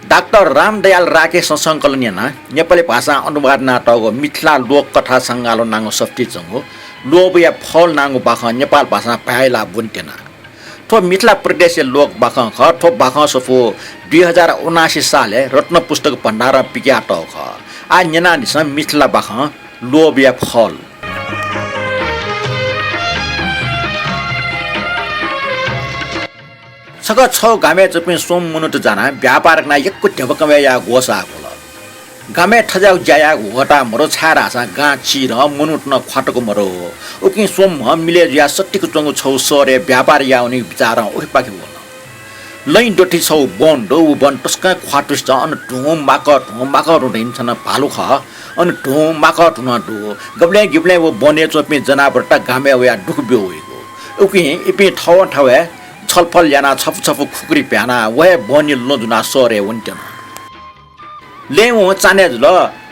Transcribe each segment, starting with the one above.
doctor Ramdayal Rakesh सङ्कलन नेपाली भाषा अनुवाद नाटक मिथिला लोककथा सङ्गालो नाङ्गो सफ्टी चङ्गो लोबया फल नाङ्गो बाख नेपाल भाषा पाइला बुन्टेना थो मिथिला प्रदेश लोक बाख ख थो बाख सफो 2079 साले रत्न पुस्तक भण्डार पिक्या ट ख आ न्यना निस मिथिला बाख लोबया फल सग छौ गामे चपिन सोम मुनुट जाना व्यापार ना यक्को ढबकमे या गोसा गोल गामे ठजाउ जाया घोटा मरो छारा सा गा चिर मुनुट न खटको मरो उकि सोम मिले या सट्टीको चंगु छौ सरे व्यापार या उनी विचार ओहि पाके बोल लैन डोटी छौ बन्डो बन टस्का खटुस अन ढोम माक रुइन छन भालु ख अन ढोम माक ठुन डो गब्ले गिब्ले वो बने चोपि जनाबरटा गामे या डुकब्यो होइगो उकि इपि ठाव छलफल याना छप खुकुरी प्याना वहे बनि लजुना सरे वन्टन ले वो चाने जुल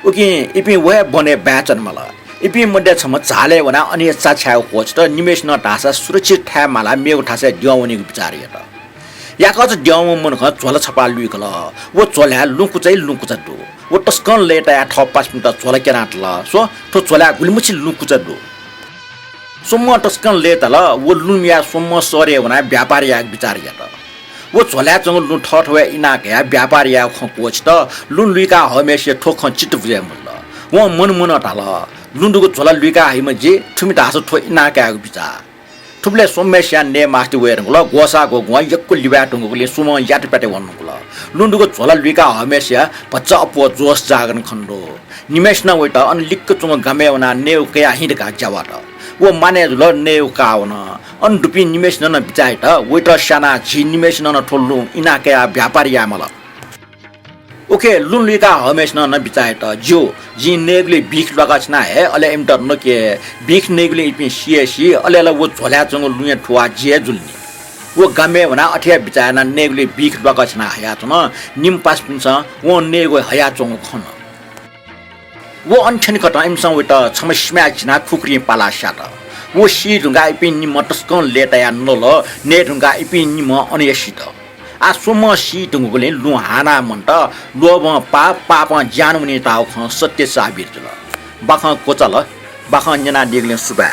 उकि इपि वहे बने ब्याचन मला इपि मध्ये छम झाले वना अनि चाछ्याउ खोज त निमेष न ढासा सुरक्षित ठ्या माला मेउ ठासे ड्याउनी विचार यता याकज ड्याउ मन ख झोल छपा लुइकल वो झोल्या लुकु चाहिँ लुकु दु वो टस्कन लेटा या ठप 5 मिनेट झोल केनाटल सो तो झोल्या गुलमुछि लुकु दु सोम्म टस्कन लेतल वो लुमिया सोम्म सरे वना व्यापार या विचार यता वो झोल्या चंग लु ठठवे इना के व्यापार या खोज त लुन लुइका हमेशा ठोख चिट बुझे मुल्ल वो मन टाल लुन्दुको झोला लुइका हाइम जे ठुमी ढासो ठो इना के विचार ठुबले सोमेश्या ने मास्टी वेर गुल गोसाको गुवा यक्को लिबा टुंगुले सुम याट पेटे भन्नु गुल लुन्दुको झोला लुइका हमेशा बच्चा अपो जोश जागन खण्डो निमेष न वइट अन लिक्क चंग गमेवना नेउ के हिडका जावाट वो माने जुल नेउ कावन अन दुपी निमेष न बिचाइट वइट साना झि निमेष न ठोल्लु इना के व्यापारी आमल ओके लुन लुइका हमेश न बिचाइट जो जि नेगले बिख लगाछना है अले एमटर न के बिख नेगले इपि सीएसी अले वो झोल्या चंग लुया ठुवा जे जुल्नी वो गामे वना अठिया बिचाना नेगले बिख लगाछना हया छन निम पास पिन्छ वो नेगो हया चंग खन वो अनछन कट इमसँग वइट समस्या छिना खुक्री पाला साट वो सी ढुंगा इपि निम टस्कन लेटाया नल ने ढुंगा इपि निम अनियसित आ सोम सी ढुंगुले लु हाना मन्ट लोभ पाप ज्ञान मुनि ताउ ख सत्य साबिर जल बाख कोचल बाख न्यना देगले सुबा